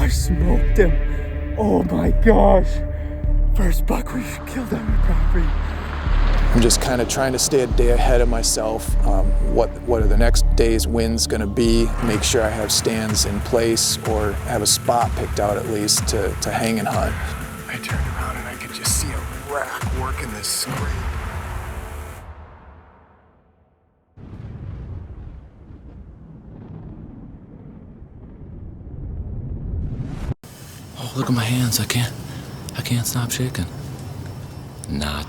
I smoked him. Oh my gosh. First buck we've killed on your property. I'm just kind of trying to stay a day ahead of myself. What are the next day's winds going to be? Make sure I have stands in place or have a spot picked out at least to hang and hunt. I turned around and I could just see a rack working this scrape. Oh, look at my hands. I can't stop shaking. Not.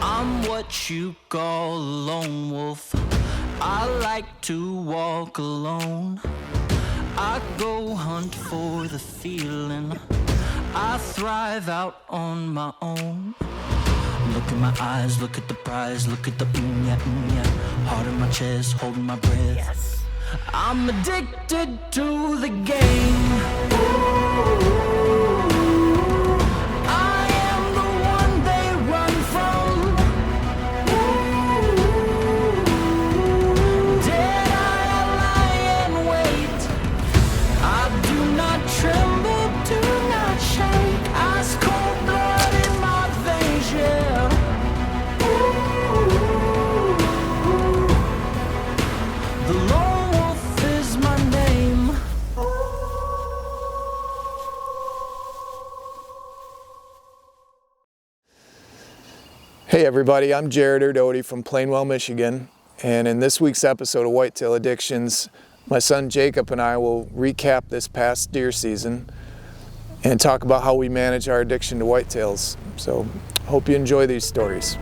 I'm what you call a lone wolf. I like to walk alone. I go hunt for the feeling. I thrive out on my own. Look in my eyes, look at the prize, look at the yeah. Heart in my chest, holding my breath. Yes. I'm addicted to the game. I am the one they run from. Dead I lie and wait. I do not tremble, do not shake. Ice cold blood in my veins, yeah. The lone wolf is my name. Hey everybody, I'm Jared Erdody from Plainwell, Michigan, and in this week's episode of Whitetail Addictions, my son Jacob and I will recap this past deer season and talk about how we manage our addiction to whitetails. So, hope you enjoy these stories.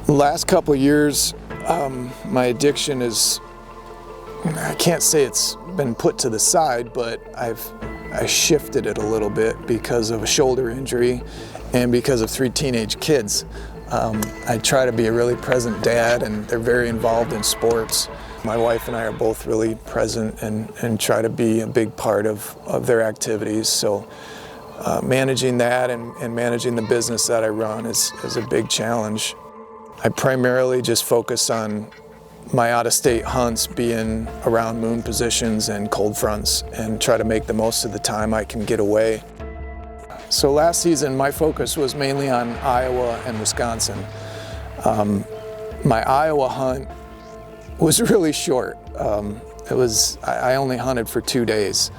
The last couple of years, my addiction is, I can't say it's been put to the side, but I shifted it a little bit because of a shoulder injury and because of 3 teenage kids. I try to be a really present dad, and they're very involved in sports. My wife and I are both really present and try to be a big part of their activities. So managing that and managing the business that I run is a big challenge. I primarily just focus on my out-of-state hunts being around moon positions and cold fronts, and try to make the most of the time I can get away. So last season my focus was mainly on Iowa and Wisconsin. My Iowa hunt was really short. I only hunted for 2 days,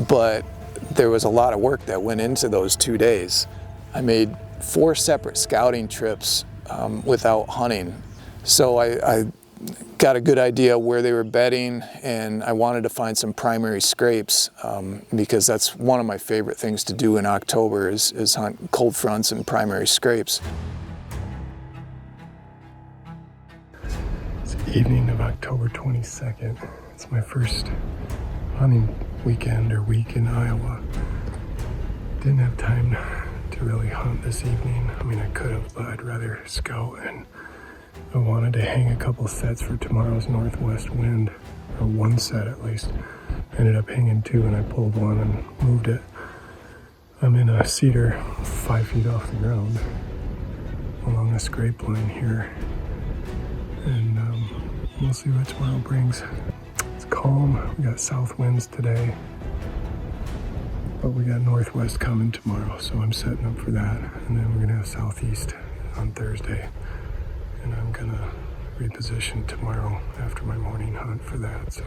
but there was a lot of work that went into those 2 days. I made 4 separate scouting trips without hunting. So I got a good idea where they were bedding, and I wanted to find some primary scrapes because that's one of my favorite things to do in October is hunt cold fronts and primary scrapes. It's the evening of October 22nd. It's my first hunting weekend or week in Iowa. Didn't have time to really hunt this evening. I mean, I could have, but I'd rather scout, and I wanted to hang a couple sets for tomorrow's northwest wind, or 1 set at least. Ended up hanging 2, and I pulled 1 and moved it. I'm in a cedar 5 feet off the ground along a scrape line here, and we'll see what tomorrow brings. It's calm, we got south winds today, but we got northwest coming tomorrow, so I'm setting up for that. And then we're gonna have southeast on Thursday, and I'm gonna reposition tomorrow after my morning hunt for that. So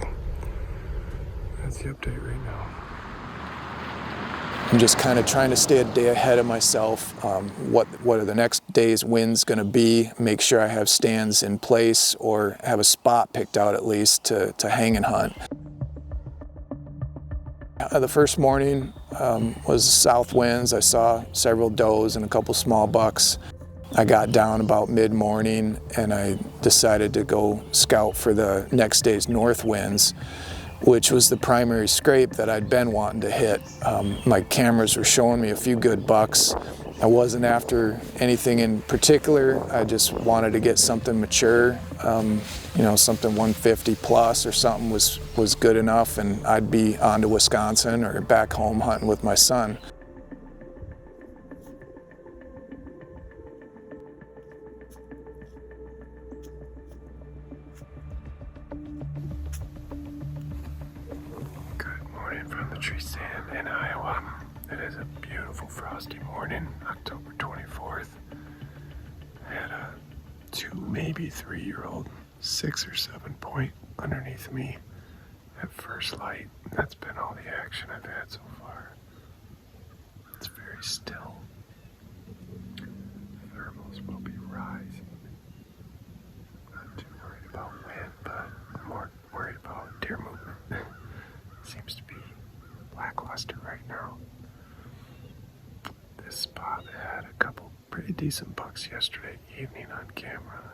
that's the update right now. I'm just kind of trying to stay a day ahead of myself. What are the next day's winds going to be? Make sure I have stands in place or have a spot picked out at least to hang and hunt. The first morning was south winds. I saw several does and a couple small bucks. I got down about mid-morning and I decided to go scout for the next day's north winds, which was the primary scrape that I'd been wanting to hit. My cameras were showing me a few good bucks. I wasn't after anything in particular. I just wanted to get something mature. You know, something 150 plus or something was good enough, and I'd be on to Wisconsin or back home hunting with my son. prairie sand in Iowa. It is a beautiful frosty morning, October 24th. I had a 2, maybe 3-year-old 6 or 7 point underneath me at first light. That's been all the action I've had so far. It's very still. Thermals will be rising. Not too worried about wind, but I'm more worried about deer movement. Seems to be lackluster right now. This spot had a couple pretty decent bucks yesterday evening on camera.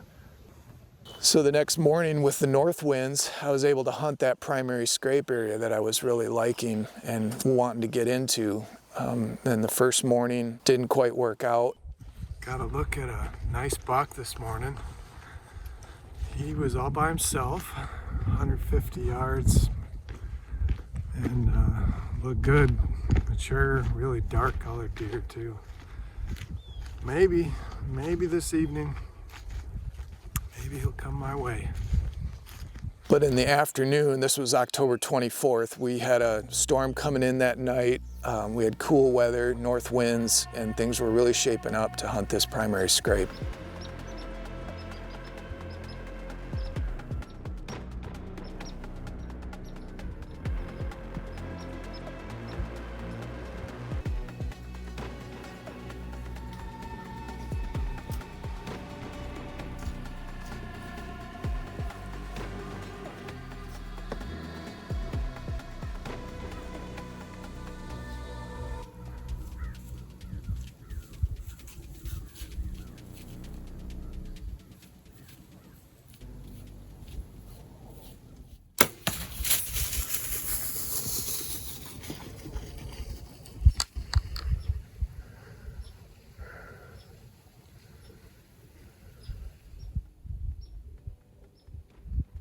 So the next morning with the north winds, I was able to hunt that primary scrape area that I was really liking and wanting to get into. Then the first morning didn't quite work out. Got a look at a nice buck this morning. He was all by himself, 150 yards, and looked good. Mature, really dark colored deer too. Maybe this evening, maybe he'll come my way. But in the afternoon, this was October 24th, we had a storm coming in that night. We had cool weather, north winds, and things were really shaping up to hunt this primary scrape.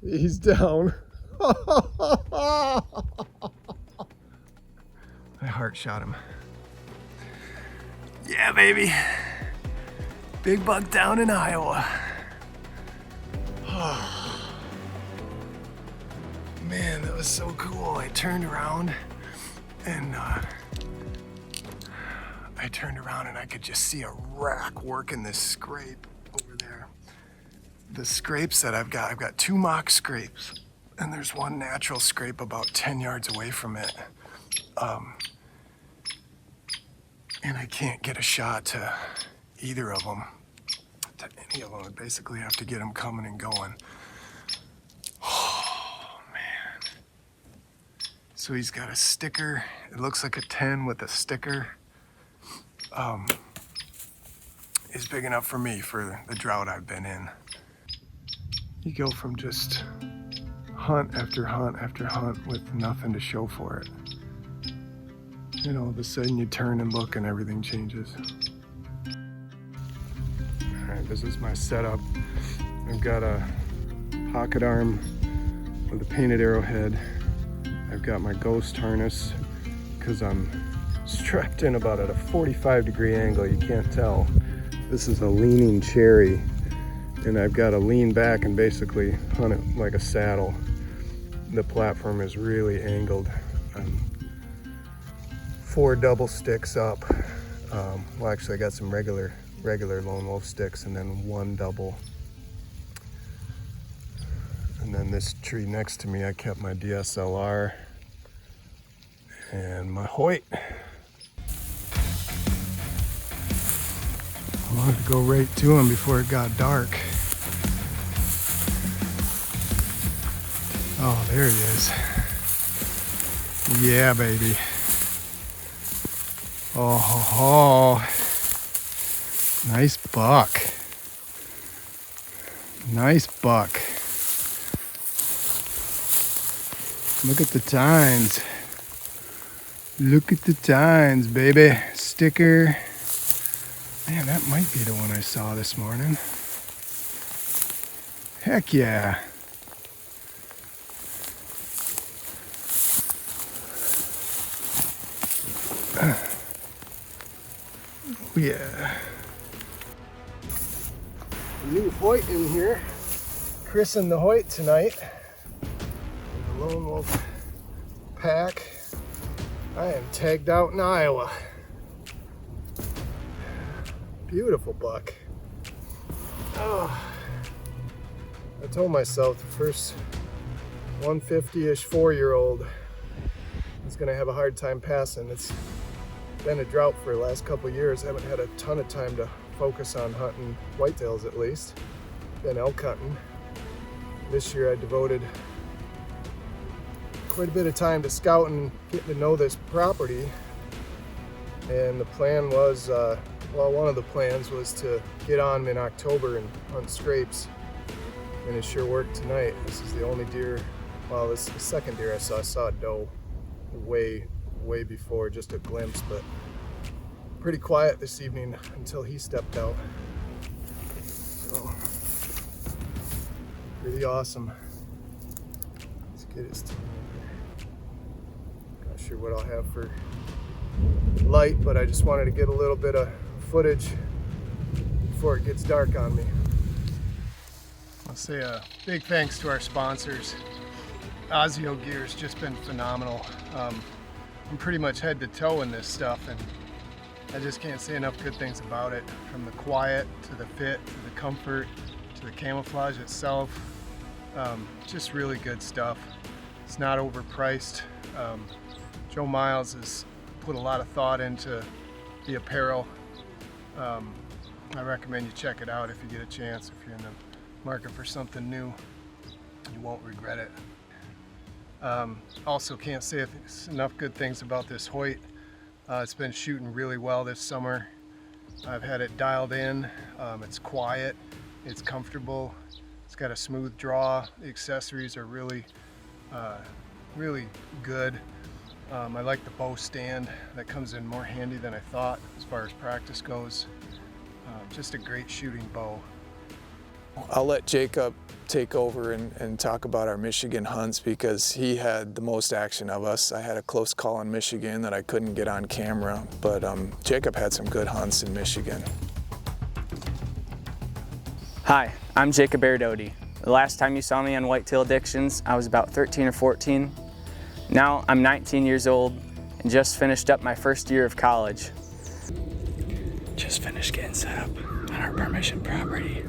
He's down. I heart shot him. Yeah, baby. Big buck down in Iowa. Oh. Man, that was so cool. I turned around and I could just see a rack working this scrape over there. The scrapes that I've got 2 mock scrapes, and there's one natural scrape about 10 yards away from it. And I can't get a shot to either of them, to any of them. I basically have to get them coming and going. Oh, man. So he's got a sticker. It looks like a 10 with a sticker. Is big enough for me for the drought I've been in. You go from just hunt after hunt after hunt with nothing to show for it. And all of a sudden you turn and look and everything changes. All right, this is my setup. I've got a pocket arm with a painted arrowhead. I've got my ghost harness because I'm strapped in about at a 45-degree angle. You can't tell. This is a leaning cherry. And I've got to lean back and basically hunt it like a saddle. The platform is really angled. 4 double sticks up. Well, actually I got some regular lone wolf sticks and then 1 double. And then this tree next to me, I kept my DSLR and my Hoyt. I wanted to go right to him before it got dark. Oh, there he is. Yeah, baby. Oh, ho, ho. Nice buck. Nice buck. Look at the tines. Look at the tines, baby. Sticker. Man, that might be the one I saw this morning. Heck yeah. Oh yeah. New Hoyt in here. Christened the Hoyt tonight. The Lone Wolf pack. I am tagged out in Iowa. Beautiful buck. Oh, I told myself the first 150-ish 4-year-old is gonna have a hard time passing. It's been a drought for the last couple of years. I haven't had a ton of time to focus on hunting whitetails, at least. Been elk hunting. This year I devoted quite a bit of time to scouting, getting to know this property. And the plan was, well, one of the plans was to get on in October and hunt scrapes. And it sure worked tonight. This is the only deer, well, this is the second deer I saw a doe way before, just a glimpse, but pretty quiet this evening until he stepped out. So, pretty awesome. Let's get his team over. Not sure what I'll have for light, but I just wanted to get a little bit of footage before it gets dark on me. I'll say a big thanks to our sponsors. Ozio Gear's just been phenomenal. I'm pretty much head to toe in this stuff, and I just can't say enough good things about it. From the quiet, to the fit, to the comfort, to the camouflage itself. Just really good stuff. It's not overpriced. Joe Miles has put a lot of thought into the apparel. I recommend you check it out if you get a chance. If you're in the market for something new, you won't regret it. Also can't say enough good things about this Hoyt. It's been shooting really well this summer. I've had it dialed in. It's quiet, it's comfortable, it's got a smooth draw. The accessories are really good. I like the bow stand. That comes in more handy than I thought as far as practice goes. Just a great shooting bow. I'll let Jacob take over and talk about our Michigan hunts because he had the most action of us. I had a close call in Michigan that I couldn't get on camera, but Jacob had some good hunts in Michigan. Hi, I'm Jacob Erdody. The last time you saw me on Whitetail Addictions, I was about 13 or 14. Now I'm 19 years old and just finished up my first year of college. Just finished getting set up on our permission property.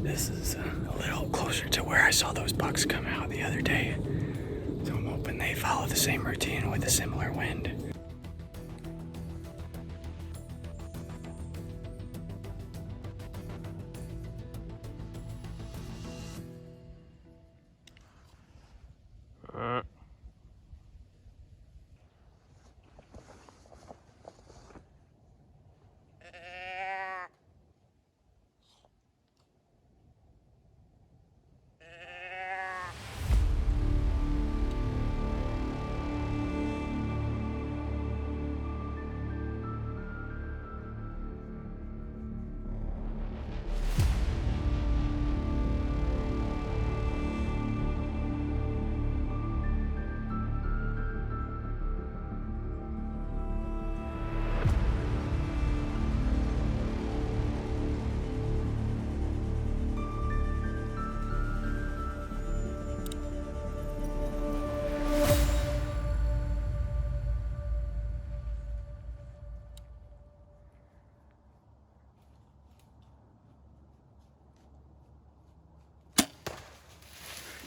This is a little closer to where I saw those bucks come out the other day. So I'm hoping they follow the same routine with a similar wind.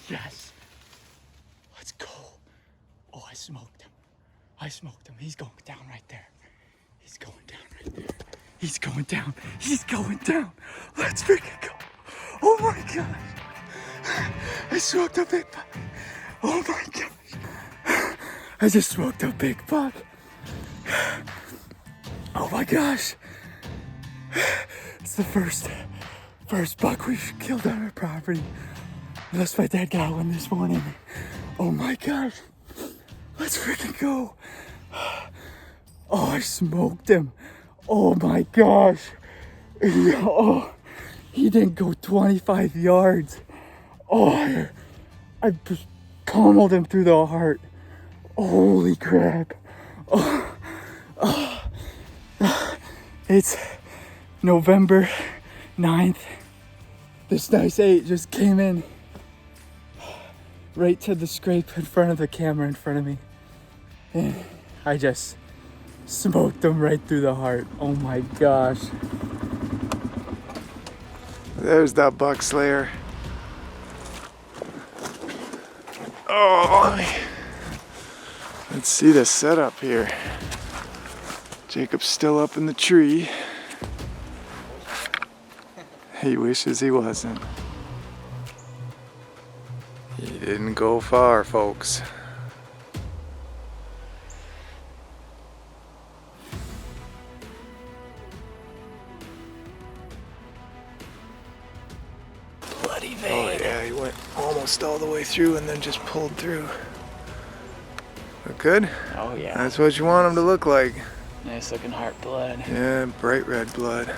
Yes. Let's go. Oh, I smoked him. I smoked him. He's going down right there. He's going down right there. He's going down. He's going down. Let's freaking go. Oh my gosh. I smoked a big buck. Oh my gosh. I just smoked a big buck. Oh my gosh. It's the first buck we've killed on our property. Unless my dad got one this morning. Oh my gosh. Let's freaking go. Oh, I smoked him. Oh my gosh. Oh, he didn't go 25 yards. Oh, I just pummeled him through the heart. Holy crap. It's November 9th. This nice 8 just came in right to the scrape in front of the camera in front of me. And I just smoked him right through the heart. Oh my gosh. There's that buck slayer. Oh, let's see the setup here. Jacob's still up in the tree. He wishes he wasn't. He didn't go far, folks. Bloody vein. Oh yeah, he went almost all the way through and then just pulled through. Look good? Oh yeah. That's what you want him to look like. Nice looking heart blood. Yeah, bright red blood.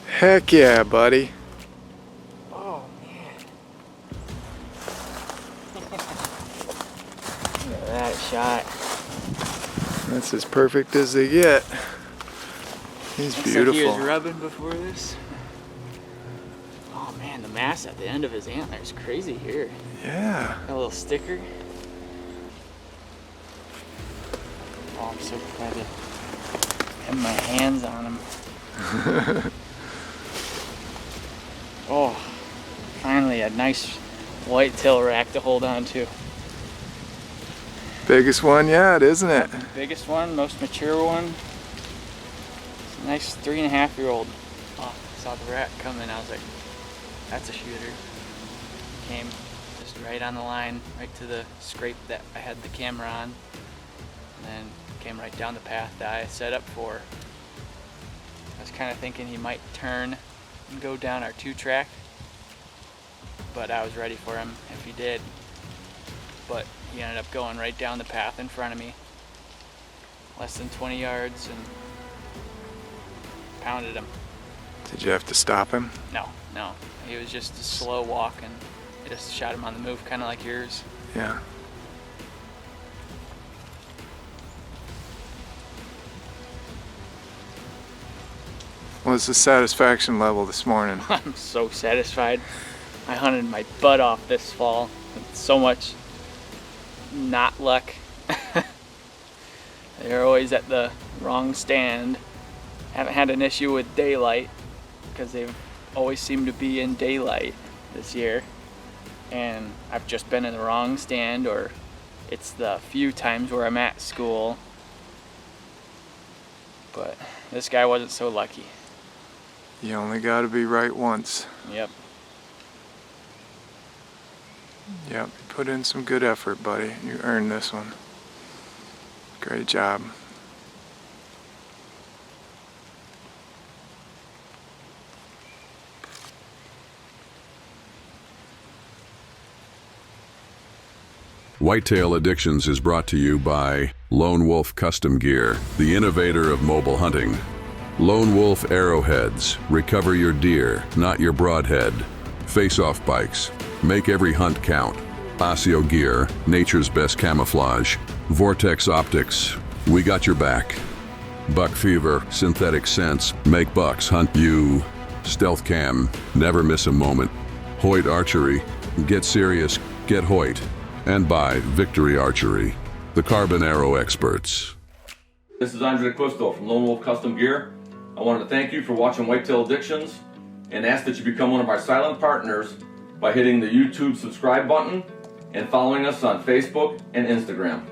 Heck yeah, buddy. Oh man. Look at that shot. That's as perfect as they get. He's beautiful. Looks like he was rubbing before this. Oh man, the mass at the end of his antler is crazy here. Yeah. Got a little sticker. Oh, I'm so glad to have my hands on him. Oh, finally a nice whitetail rack to hold on to. Biggest one yet, isn't it? Biggest one, most mature one. It's a nice 3.5-year-old. Oh, saw the rack coming. I was like, that's a shooter. Came just right on the line, right to the scrape that I had the camera on. And then came right down the path that I set up for. I was kind of thinking he might turn and go down our 2-track, but I was ready for him if he did. But he ended up going right down the path in front of me, less than 20 yards, and pounded him. Did you have to stop him? No, he was just a slow walk, and I just shot him on the move, kind of like yours. Yeah. What's the satisfaction level this morning? I'm so satisfied. I hunted my butt off this fall with so much not luck. They're always at the wrong stand. Haven't had an issue with daylight because they've always seemed to be in daylight this year. And I've just been in the wrong stand, or it's the few times where I'm at school. But this guy wasn't so lucky. You only got to be right once. Yep. Yep, you put in some good effort, buddy. You earned this one. Great job. Whitetail Addictions is brought to you by Lone Wolf Custom Gear, the innovator of mobile hunting. Lone Wolf Arrowheads, recover your deer, not your broadhead. Face-off bikes, make every hunt count. Osseo Gear, nature's best camouflage. Vortex Optics, we got your back. Buck Fever, synthetic scents, make bucks hunt you. Stealth Cam, never miss a moment. Hoyt Archery, get serious, get Hoyt. And by Victory Archery, the carbon arrow experts. This is Andre Quisto from Lone Wolf Custom Gear. I wanted to thank you for watching Whitetail Addictions and ask that you become one of our silent partners by hitting the YouTube subscribe button and following us on Facebook and Instagram.